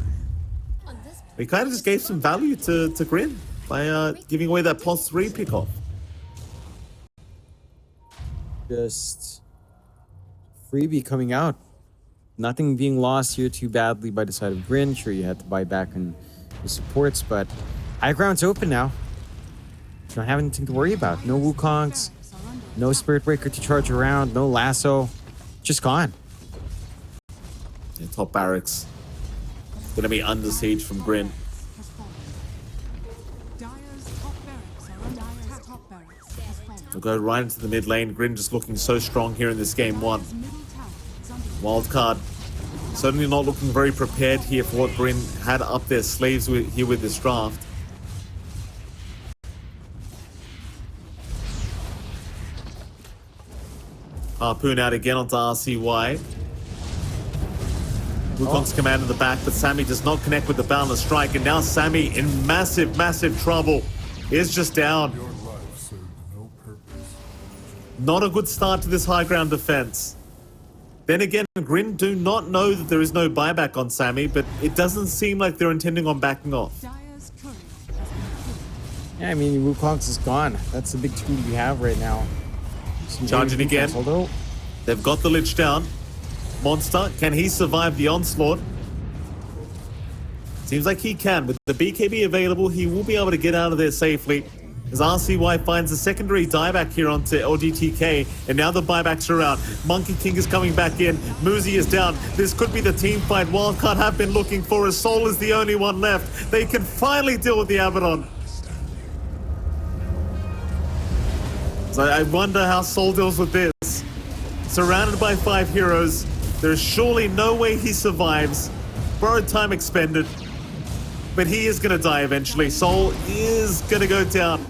we kind of just gave some value to GRIN by giving away that plus 3 pickoff. Just freebie coming out. Nothing being lost here too badly by the side of GRIN. Sure, you had to buy back on the supports, but high ground's open now. You don't have anything to worry about. No Wukongs, no Spirit Breaker to charge around, no lasso. Just gone. Yeah, top barracks gonna be under siege from GRIN. Has fallen. Dire's top barracks are under attack. Top barracks has fallen. We'll go right into the mid lane. GRIN just looking so strong here in this game one. His middle tower is under Wildcard certainly not looking very prepared here for what GRIN had up their sleeves here with this draft. Harpoon out again onto RCY. Wukong's command in the back, but Sammy does not connect with the boundless strike, and now Sammy in massive, massive trouble. Is just down. Your life served no purpose. Not a good start to this high ground defense. Then again, GRIN do not know that there is no buyback on Sammy, but it doesn't seem like they're intending on backing off. Dire's courier has been killed. Yeah, I mean, Wukong's is gone. That's the big tool you have right now. Some Charging great again. defense, although They've got the Lich down. Monster, can he survive the onslaught? Seems like he can. With the BKB available, he will be able to get out of there safely. As RCY finds a secondary dieback here onto LGTK, and now the buybacks are out. Monkey King is coming back in. Muzi is down. This could be the team fight Wildcard have been looking for, as Soul is the only one left. They can finally deal with the Abaddon. So I wonder how Soul deals with this. Surrounded by 5 heroes, there's surely no way he survives. Borrowed time expended. But he is going to die eventually. Soul is going to go down.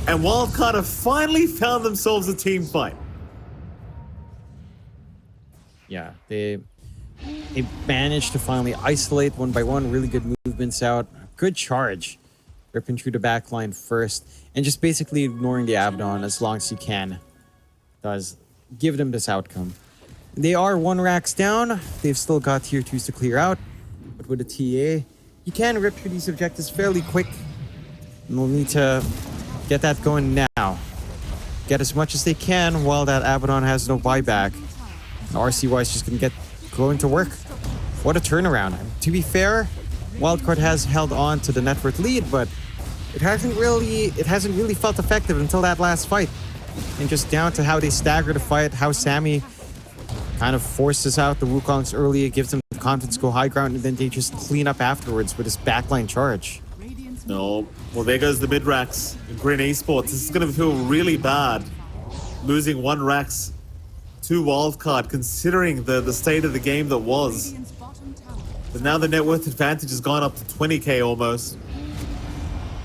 And Wildcard have finally found themselves a team fight. yeah, they managed to finally isolate one by one. Really good movements out. Good charge. Ripping through the back line first. And just basically ignoring the Abaddon as long as you can. Does give them this outcome. They are 1 racks down. They've still got tier 2s to clear out. But with a TA, you can rip through these objectives fairly quick. And we'll need to get that going now. Get as much as they can while that Abaddon has no buyback. RCY is just going to get going to work. What a turnaround. To be fair, Wildcard has held on to the net worth lead, but it hasn't really felt effective until that last fight. And just down to how they stagger the fight, how Sammy kind of forces out the Wukongs early, it gives them the confidence to go high ground, and then they just clean up afterwards with his backline charge. No. Well, there goes the mid-racks in GRIN Esports. This is going to feel really bad. Losing 1 racks to Wildcard, considering the state of the game that was. Radiant's bottom tower But now the net worth advantage has gone up to 20k almost.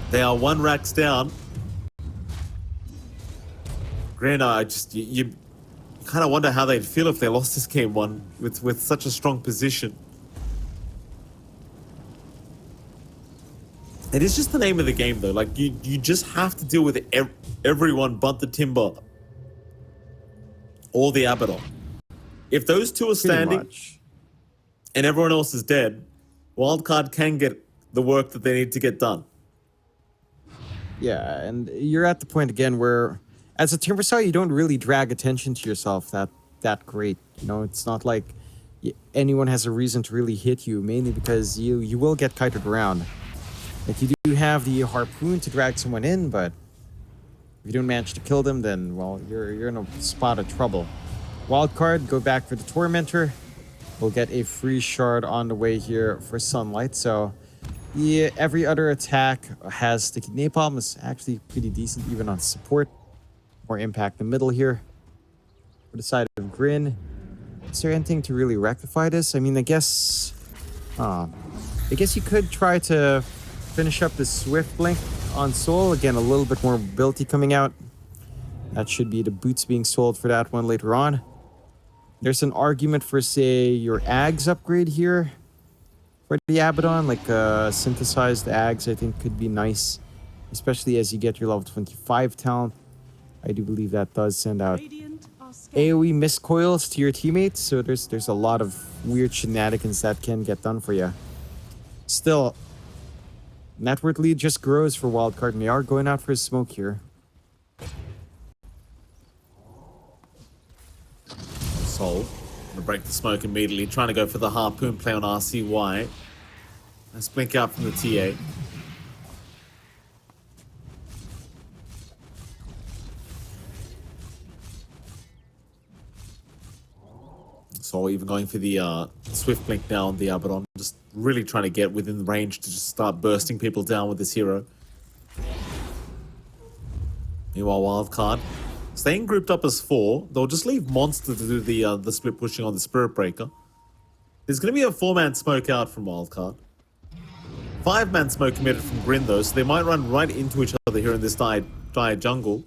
They are 1 racks down. GRIN, you kind of wonder how they'd feel if they lost this game 1 with such a strong position. It is just the name of the game, though. Like, you just have to deal with everyone but the Timber or the Abaddon. If those two are standing and everyone else is dead, Wildcard can get the work that they need to get done. Yeah, and you're at the point again where, as a Timber Saw, you don't really drag attention to yourself that great. You know, it's not like anyone has a reason to really hit you, mainly because you will get kited around. Like, you do have the Harpoon to drag someone in, but if you don't manage to kill them, then, well, you're in a spot of trouble. Wildcard, go back for the Tormentor. We'll get a free shard on the way here for Sunlight. So, yeah, every other attack has Sticky Napalm. It's actually pretty decent, even on support. More impact in the middle here. For the side of GRIN, is there anything to really rectify this? I mean, I guess you could try to finish up the Swift Blink on Soul. Again, a little bit more mobility coming out. That should be the boots being sold for that one later on. There's an argument for, say, your Ags upgrade here for the Abaddon. Like, synthesized Ags, I think, could be nice. Especially as you get your level 25 talent. I do believe that does send out AoE miscoils to your teammates, so there's a lot of weird shenanigans that can get done for you. Still, net worth lead just grows for Wildcard, and they are going out for a smoke here. Soul gonna break the smoke immediately, trying to go for the harpoon play on RCY. Nice blink out from the TA. So even going for the swift blink now on the Abaddon, just really trying to get within the range to just start bursting people down with this hero. Meanwhile, Wildcard staying grouped up as 4. They'll just leave Monster to do the split pushing on the Spirit Breaker. There's going to be a 4-man smoke out from Wildcard. 5-man smoke committed from GRIN though, so they might run right into each other here in this dire jungle.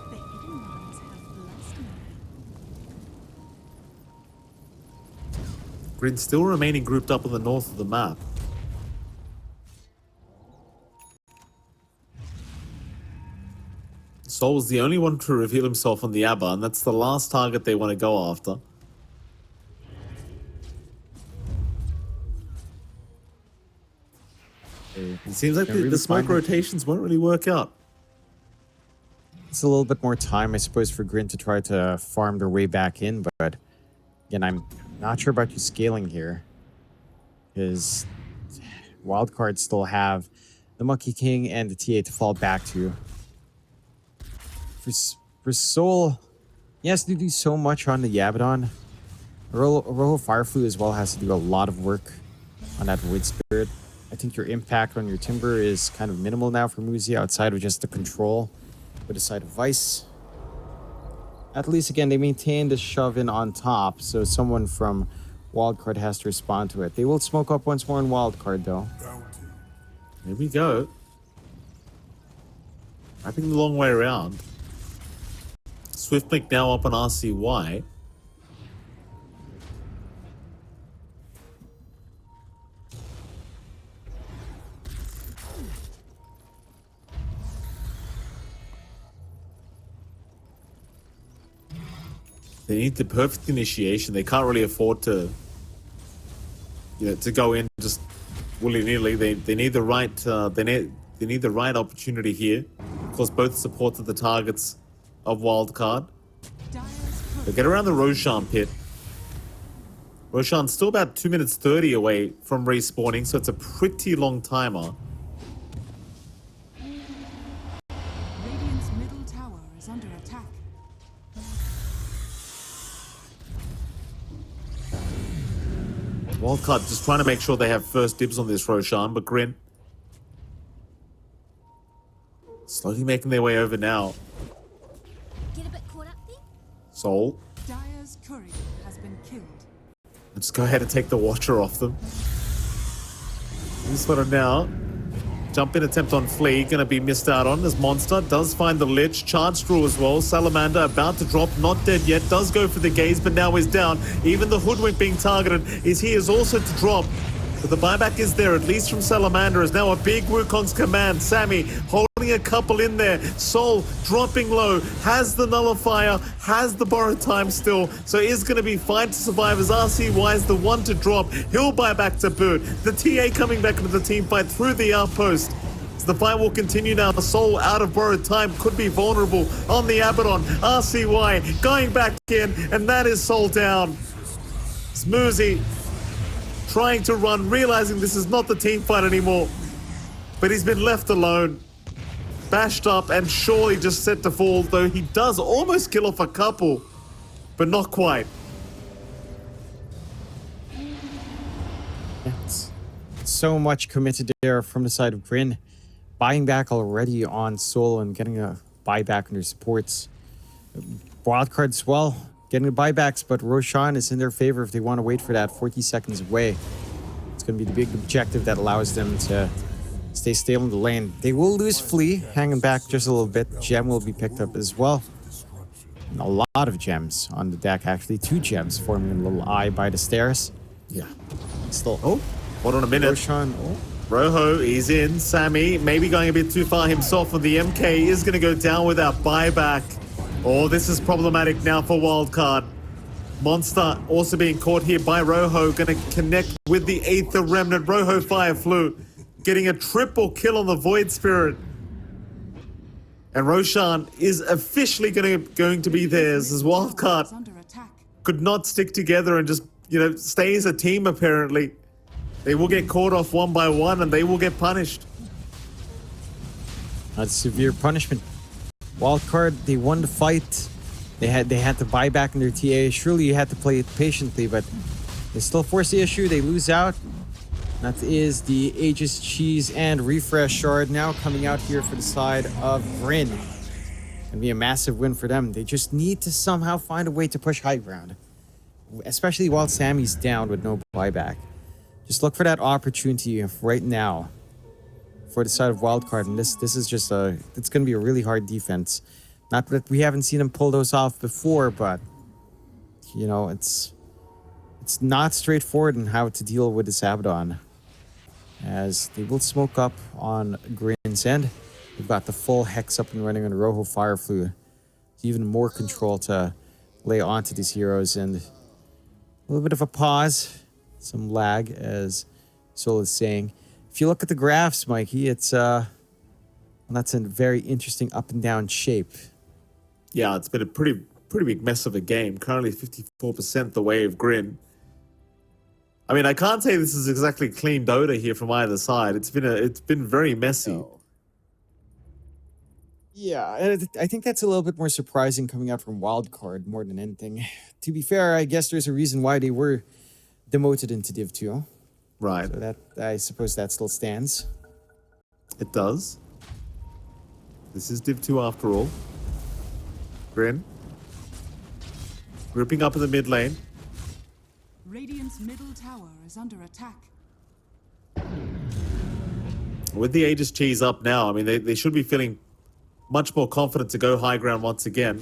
The hidden ones have blessed me. GRIN still remaining grouped up on the north of the map. Soul's the only one to reveal himself on the Abba, and that's the last target they want to go after. It seems like the smoke rotations won't really work out. It's a little bit more time, I suppose, for GRIN to try to farm their way back in, but again, I'm not sure about you scaling here, because Wildcard still have the Monkey King and the TA to fall back to. For Soul, yes, they do so much on the Abaddon. Rojo Fireflu as well has to do a lot of work on that Void Spirit. I think your impact on your Timber is kind of minimal now for Muzi, outside of just the control with a side of Vice. At least, again, they maintain the shove in on top, so someone from Wildcard has to respond to it. They will smoke up once more in Wildcard, though. Here we go. Wrapping the long way around. Swift blink now up on RCY. They need the perfect initiation. They can't really afford to, to go in just willy-nilly. They need the right they need the right opportunity here. Of course, both support to the targets of Wildcard. They get around the Roshan pit. Roshan's still about 2 minutes 30 away from respawning, so it's a pretty long timer. Radiant's middle tower is under attack. Wildcard just trying to make sure they have first dibs on this Roshan, but GRIN slowly making their way over now. Get a bit caught up there? Soul, Dire's courier has been killed. let's go ahead and take the Watcher off them. This one now. Jump in attempt on Flea, gonna be missed out on as Monster does find the Lich. Charge Straw as well. Salamander about to drop, not dead yet. Does go for the gaze, but now is down. Even the Hoodwink being targeted is he is also to drop. But the buyback is there, at least from Salamander, is now a big Wukong's command. Sammy holding a couple in there. Soul dropping low, has the nullifier, has the borrowed time still, so is going to be fine to survive as RCY is the one to drop. He'll buy back to boot. The TA coming back into the team fight through the outpost. So the fight will continue now. The Soul out of borrowed time could be vulnerable on the Abaddon. RCY going back in, and that is Soul down. Smoozy trying to run, realizing this is not the team fight anymore. But he's been left alone, bashed up, and surely just set to fall, though he does almost kill off a couple, but not quite. It's so much committed there from the side of GRIN. Buying back already on Soul and getting a buyback on their supports. Wildcard as well, getting the buybacks, but Roshan is in their favor if they want to wait for that 40 seconds away. It's going to be the big objective that allows them to stay stable in the lane. They will lose Flea, hanging back just a little bit. Gem will be picked up as well. And a lot of gems on the deck, actually. 2 gems forming a little eye by the stairs. Yeah. Still, oh, Hold on a minute. Roshan, oh, Rojo, he's in. Sammy, maybe going a bit too far himself, and the MK is going to go down without buyback. Oh, this is problematic now for Wildcard. Monster also being caught here by Rojo, going to connect with the Aether Remnant. Rojo Fire Flute, getting a triple kill on the Void Spirit. And Roshan is officially going to be theirs, as Wildcard Is under attack. could not stick together and just, stay as a team apparently. They will get caught off one by one and they will get punished. that's severe punishment. Wildcard, they won the fight. They had to buy back in their TA. Surely you had to play it patiently, but they still force the issue. They lose out. That is the Aegis Cheese and Refresh Shard now coming out here for the side of GRIN. Gonna be a massive win for them. They just need to somehow find a way to push high ground, especially while Sammy's down with no buyback. Just look for that opportunity right now for the side of Wildcard, and this is just it's going to be a really hard defense. Not that we haven't seen them pull those off before, but it's not straightforward in how to deal with this Abaddon, as they will smoke up on GRIN's end. We've got the full Hex up and running on Rojo Fire Flute. Even more control to lay onto these heroes, and a little bit of a pause. Some lag, as Sol is saying. If you look at the graphs, Mikey, it's that's a very interesting up and down shape. Yeah, it's been a pretty big mess of a game. Currently 54% the way of GRIN. I mean, I can't say this is exactly clean Dota here from either side. It's been very messy. No. Yeah, I think that's a little bit more surprising coming out from Wildcard more than anything. To be fair, I guess there's a reason why they were demoted into Div 2. Right. So that, I suppose that still stands. It does. This is Div 2 after all. GRIN. Grouping up in the mid lane. Radiant's middle tower is under attack. With the Aegis Cheese up now, I mean, they should be feeling much more confident to go high ground once again.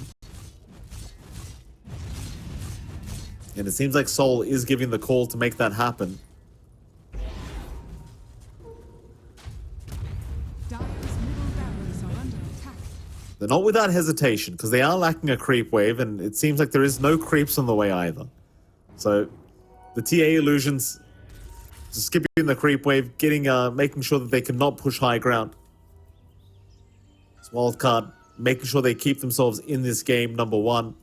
And it seems like Sol is giving the call to make that happen. Dire's middle barracks are under attack. They're not without hesitation, because they are lacking a creep wave, and it seems like there is no creeps on the way either. So the TA illusions, just skipping the creep wave, making sure that they cannot push high ground. It's Wildcard making sure they keep themselves in this game, number one.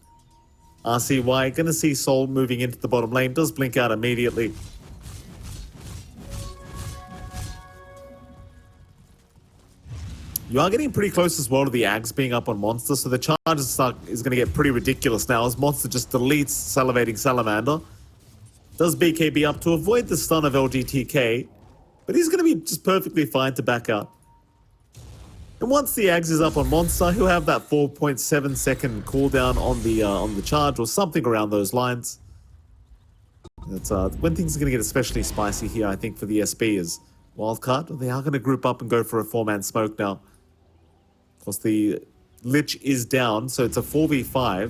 RCY going to see Sol moving into the bottom lane, does blink out immediately. You are getting pretty close as well to the Ags being up on Monster, so the charge is going to get pretty ridiculous now as Monster just deletes Salivating Salamander. Does BKB up to avoid the stun of LGTK, but he's going to be just perfectly fine to back out. And once the Ags is up on Monster, he'll have that 4.7 second cooldown on the charge or something around those lines. That's when things are going to get especially spicy here, I think, for the SB is Wildcard. They are going to group up and go for a 4-man smoke now. Of course, the Lich is down, so it's a 4v5.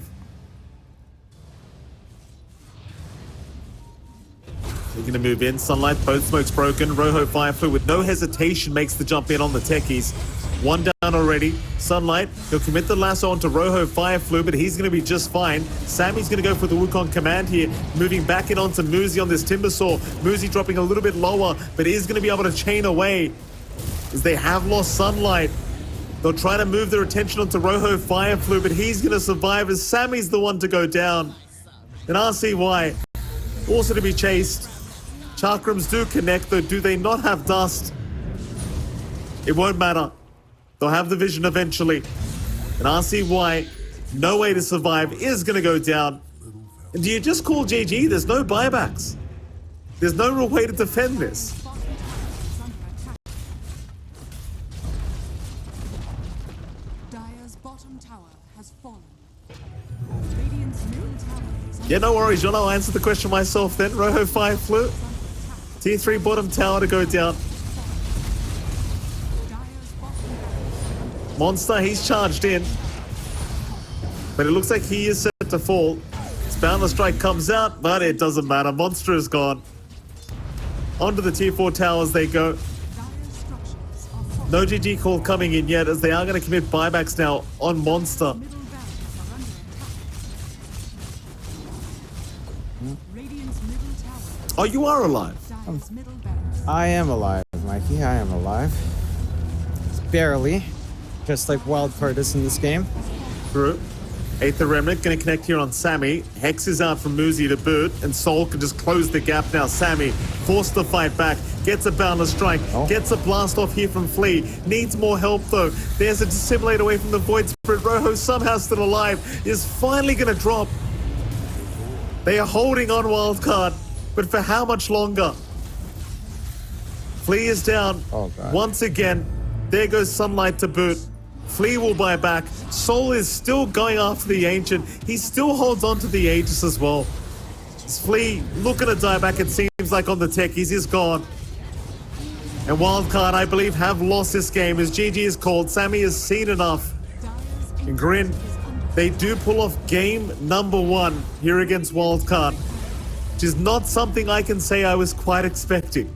They're going to move in. Sunlight, both smokes broken. Rojo Fire Flute with no hesitation makes the jump in on the techies. One down already. Sunlight, he'll commit the lasso onto Rojo Fire Flute, but he's going to be just fine. Sammy's going to go for the Wukong command here, moving back in onto Muzi on this Timbersaw. Muzi dropping a little bit lower, but is going to be able to chain away as they have lost Sunlight. They'll try to move their attention onto Rojo Fire Flute, but he's going to survive as Sammy's the one to go down. And RCY also to be chased. Chakrams do connect, though. Do they not have dust? It won't matter. They'll have the vision eventually. And RCY, no way to survive, is going to go down. And do you just call GG? There's no buybacks. There's no real way to defend this. Dire's bottom tower has fallen. Radiant's middle tower is under Yeah, no worries, John. I'll answer the question myself then. Rojo Fire Flute. Tier 3 bottom tower to go down. Monster, he's charged in. But it looks like he is set to fall. Boundless Strike comes out, but it doesn't matter. Monster is gone. Onto the tier 4 towers they go. Dire's structures are falling. No GG call coming in yet, as they are going to commit buybacks now on Monster. Middle barracks are under attack. Radiant's middle tower. Oh, you are alive. Dire's middle barracks. I am alive, Mikey. I am alive. Barely. Just like Wildcard is in this game. Through. Aether Remnant going to connect here on Sammy. Hex is out from Muzi to boot, and Soul can just close the gap now. Sammy forced to fight back, gets a boundless strike, gets a blast off here from Flea. Needs more help though. There's a dissimulate away from the Void Spirit. Rojo somehow still alive, is finally going to drop. They are holding on Wildcard, but for how much longer? Flea is down. Oh, God. Once again, there goes Sunlight to boot. Flea will buy back. Soul is still going after the Ancient. He still holds on to the Aegis as well. Flea looking to die back, it seems like, on the tech. He's just gone. And Wildcard, I believe, have lost this game as GG is called. Sammy has seen enough. Dire's And GRIN, is under they do pull off game number 1 here against Wildcard, which is not something I can say I was quite expecting.